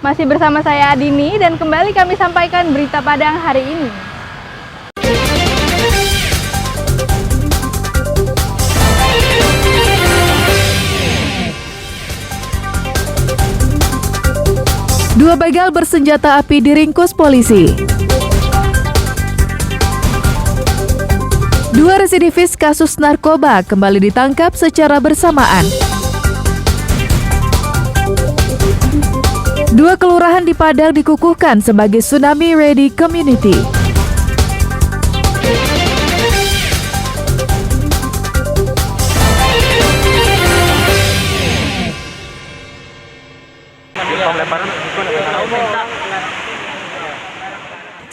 Masih bersama saya Adini dan kembali kami sampaikan berita Padang hari ini. Dua begal bersenjata api diringkus polisi. Dua residivis kasus narkoba kembali ditangkap secara bersamaan. Dua kelurahan di Padang dikukuhkan sebagai Tsunami Ready Community.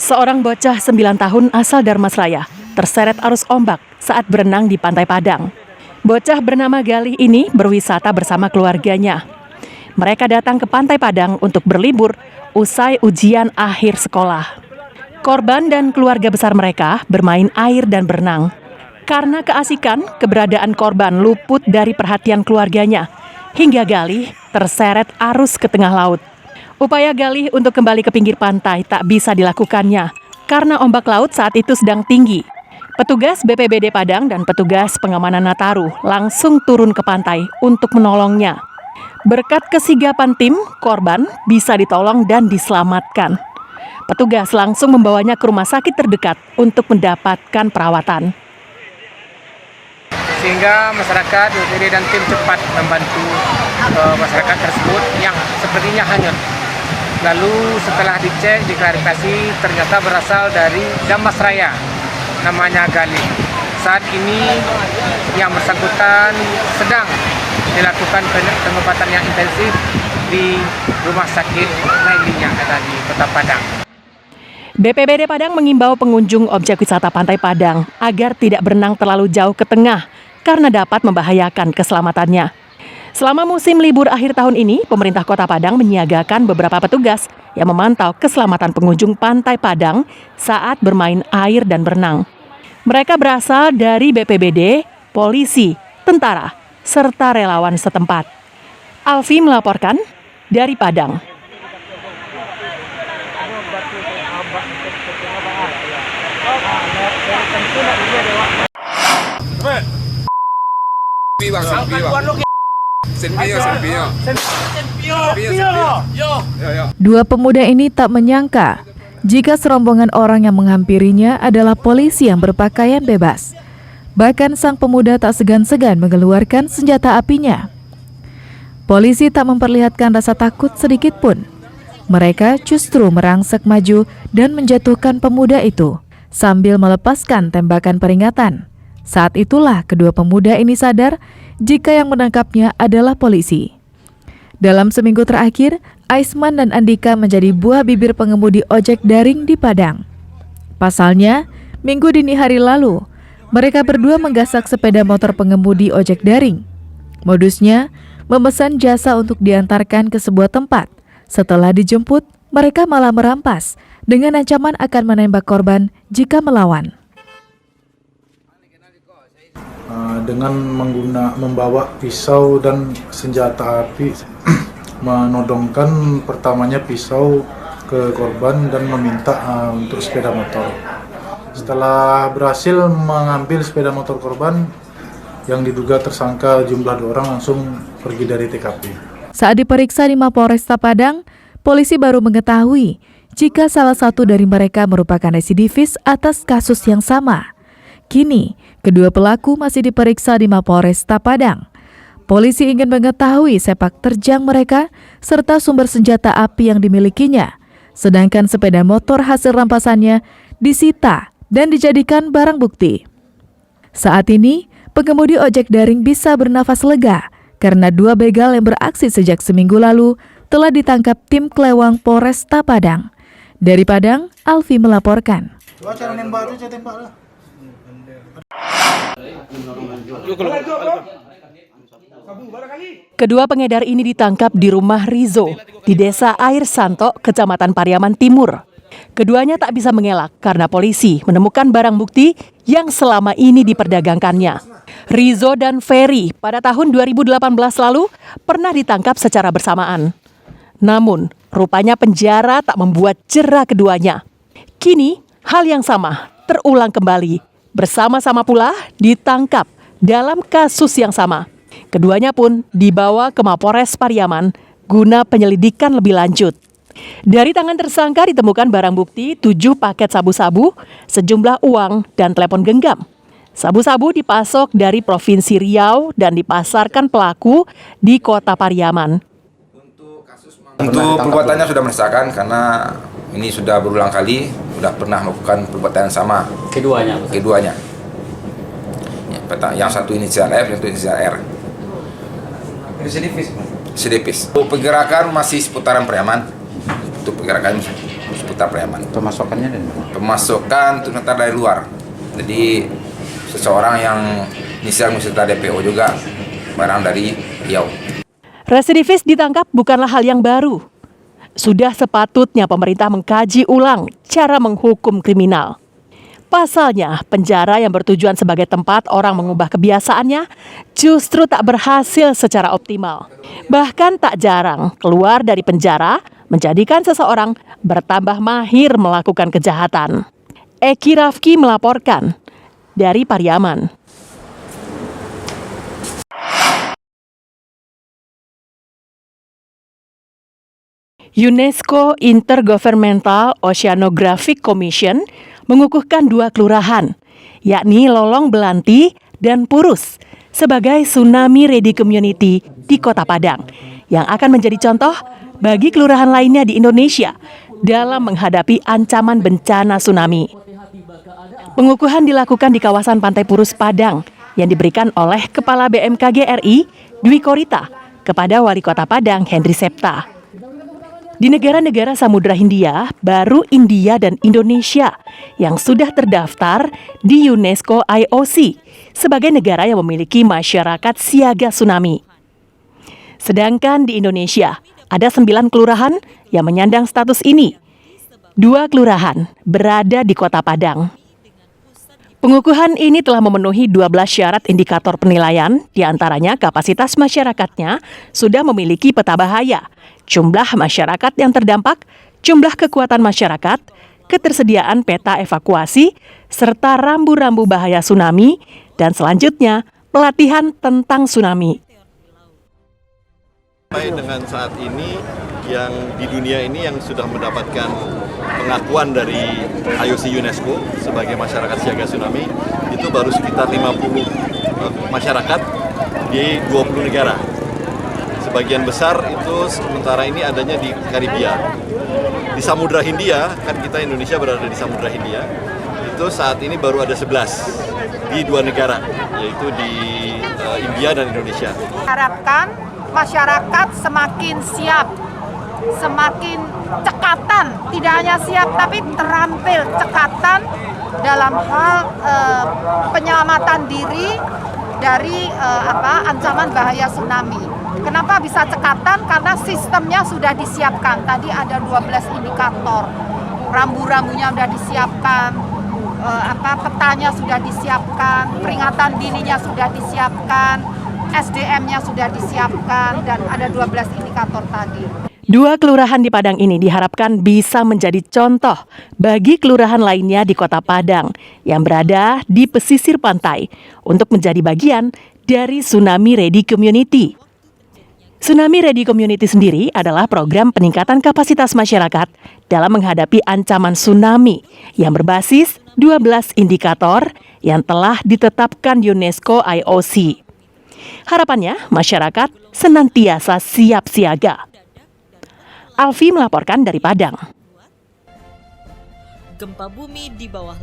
Seorang bocah 9 tahun asal Dharmasraya terseret arus ombak saat berenang di Pantai Padang. Bocah bernama Galih ini berwisata bersama keluarganya. Mereka datang ke Pantai Padang untuk berlibur usai ujian akhir sekolah. Korban dan keluarga besar mereka bermain air dan berenang. Karena keasikan, keberadaan korban luput dari perhatian keluarganya, hingga Galih terseret arus ke tengah laut. Upaya Galih untuk kembali ke pinggir pantai tak bisa dilakukannya karena ombak laut saat itu sedang tinggi. Petugas BPBD Padang dan petugas pengamanan Nataru langsung turun ke pantai untuk menolongnya. Berkat kesigapan tim, korban bisa ditolong dan diselamatkan. Petugas langsung membawanya ke rumah sakit terdekat untuk mendapatkan perawatan. Sehingga masyarakat, BPBD dan tim cepat membantu masyarakat tersebut yang sepertinya hanyut. Lalu setelah dicek, diklarifikasi, ternyata berasal dari Dharmasraya, namanya Galih. Saat ini yang bersangkutan sedang dilakukan pengobatan yang intensif di Rumah Sakit Nailinya di Kota Padang. BPBD Padang mengimbau pengunjung objek wisata Pantai Padang agar tidak berenang terlalu jauh ke tengah karena dapat membahayakan keselamatannya. Selama musim libur akhir tahun ini, pemerintah Kota Padang menyiagakan beberapa petugas yang memantau keselamatan pengunjung Pantai Padang saat bermain air dan berenang. Mereka berasal dari BPBD, polisi, tentara, serta relawan setempat. Alfi melaporkan dari Padang. Dua pemuda ini tak menyangka jika serombongan orang yang menghampirinya adalah polisi yang berpakaian bebas. Bahkan sang pemuda tak segan-segan mengeluarkan senjata apinya. Polisi tak memperlihatkan rasa takut sedikit pun. Mereka justru merangsek maju dan menjatuhkan pemuda itu sambil melepaskan tembakan peringatan. Saat itulah kedua pemuda ini sadar jika yang menangkapnya adalah polisi. Dalam seminggu terakhir, Aisman dan Andika menjadi buah bibir pengemudi ojek daring di Padang. Pasalnya, minggu dini hari lalu, mereka berdua menggasak sepeda motor pengemudi ojek daring. Modusnya, memesan jasa untuk diantarkan ke sebuah tempat. Setelah dijemput, mereka malah merampas dengan ancaman akan menembak korban jika melawan. Dengan membawa pisau dan senjata api, menodongkan pertamanya pisau ke korban dan meminta untuk sepeda motor. Setelah berhasil mengambil sepeda motor korban, yang diduga tersangka jumlah 2 orang langsung pergi dari TKP. Saat diperiksa di Mapolresta Padang, polisi baru mengetahui jika salah satu dari mereka merupakan residivis atas kasus yang sama. Kini, kedua pelaku masih diperiksa di Mapolresta Padang. Polisi ingin mengetahui sepak terjang mereka serta sumber senjata api yang dimilikinya. Sedangkan sepeda motor hasil rampasannya disita dan dijadikan barang bukti. Saat ini, pengemudi ojek daring bisa bernafas lega karena 2 begal yang beraksi sejak seminggu lalu telah ditangkap tim Klewang Polresta Padang. Dari Padang, Alfi melaporkan. Cara nembak itu tembak lah. Kedua pengedar ini ditangkap di rumah Rizo di Desa Air Santo, Kecamatan Pariaman Timur. Keduanya tak bisa mengelak karena polisi menemukan barang bukti yang selama ini diperdagangkannya. Rizo dan Ferry pada tahun 2018 lalu pernah ditangkap secara bersamaan. Namun, Rupanya penjara tak membuat jera keduanya. Kini, hal yang sama terulang kembali. Bersama-sama pula ditangkap dalam kasus yang sama. Keduanya pun dibawa ke Mapores Pariaman guna penyelidikan lebih lanjut. Dari tangan tersangka ditemukan barang bukti 7 paket sabu-sabu, sejumlah uang, dan telepon genggam. Sabu-sabu dipasok dari Provinsi Riau dan dipasarkan pelaku di Kota Pariaman. Untuk perbuatannya sudah menyesakan karena ini sudah berulang kali, sudah pernah melakukan perbuatan yang sama. Keduanya. Yang satu inisial F, yang satu inisial R. Residivis. Pergerakan masih seputaran Pariaman. Untuk pergerakan seputar Pariaman. Pemasukannya dari mana? Pemasukan ternyata dari luar. Jadi seseorang yang inisial DPO juga barang dari Riau. Residivis ditangkap bukanlah hal yang baru. Sudah sepatutnya pemerintah mengkaji ulang cara menghukum kriminal. Pasalnya, penjara yang bertujuan sebagai tempat orang mengubah kebiasaannya justru tak berhasil secara optimal. Bahkan tak jarang keluar dari penjara menjadikan seseorang bertambah mahir melakukan kejahatan. Eki Rafki melaporkan dari Pariaman. UNESCO Intergovernmental Oceanographic Commission mengukuhkan 2 kelurahan, yakni Lolong Belanti dan Purus, sebagai tsunami ready community di Kota Padang, yang akan menjadi contoh bagi kelurahan lainnya di Indonesia dalam menghadapi ancaman bencana tsunami. Pengukuhan dilakukan di kawasan Pantai Purus Padang yang diberikan oleh Kepala BMKG RI Dwi Korita kepada Wali Kota Padang Henry Septa. Di negara-negara Samudra Hindia, baru India dan Indonesia yang sudah terdaftar di UNESCO IOC sebagai negara yang memiliki masyarakat siaga tsunami. Sedangkan di Indonesia, ada 9 kelurahan yang menyandang status ini. 2 kelurahan berada di Kota Padang. Pengukuhan ini telah memenuhi 12 syarat indikator penilaian, diantaranya kapasitas masyarakatnya sudah memiliki peta bahaya, jumlah masyarakat yang terdampak, jumlah kekuatan masyarakat, ketersediaan peta evakuasi, serta rambu-rambu bahaya tsunami, dan selanjutnya pelatihan tentang tsunami. Sampai dengan saat ini yang di dunia ini yang sudah mendapatkan pengakuan dari IOC UNESCO sebagai masyarakat siaga tsunami itu baru sekitar 50 masyarakat di 20 negara. Sebagian besar itu sementara ini adanya di Karibia. Di Samudra Hindia, kan kita Indonesia berada di Samudra Hindia, itu saat ini baru ada 11 di 2 negara, yaitu di India dan Indonesia. Harapkan masyarakat semakin siap, semakin cekatan, tidak hanya siap tapi terampil cekatan dalam hal penyelamatan diri dari ancaman bahaya tsunami. Kenapa bisa cekatan? Karena sistemnya sudah disiapkan. Tadi ada 12 indikator, rambu-rambunya sudah disiapkan, petanya sudah disiapkan, peringatan dininya sudah disiapkan, SDM-nya sudah disiapkan, dan ada 12 indikator tadi. 2 kelurahan di Padang ini diharapkan bisa menjadi contoh bagi kelurahan lainnya di Kota Padang yang berada di pesisir pantai untuk menjadi bagian dari Tsunami Ready Community. Tsunami Ready Community sendiri adalah program peningkatan kapasitas masyarakat dalam menghadapi ancaman tsunami yang berbasis 12 indikator yang telah ditetapkan UNESCO IOC. Harapannya, masyarakat senantiasa siap siaga. Alfi melaporkan dari Padang. Gempa bumi di bawah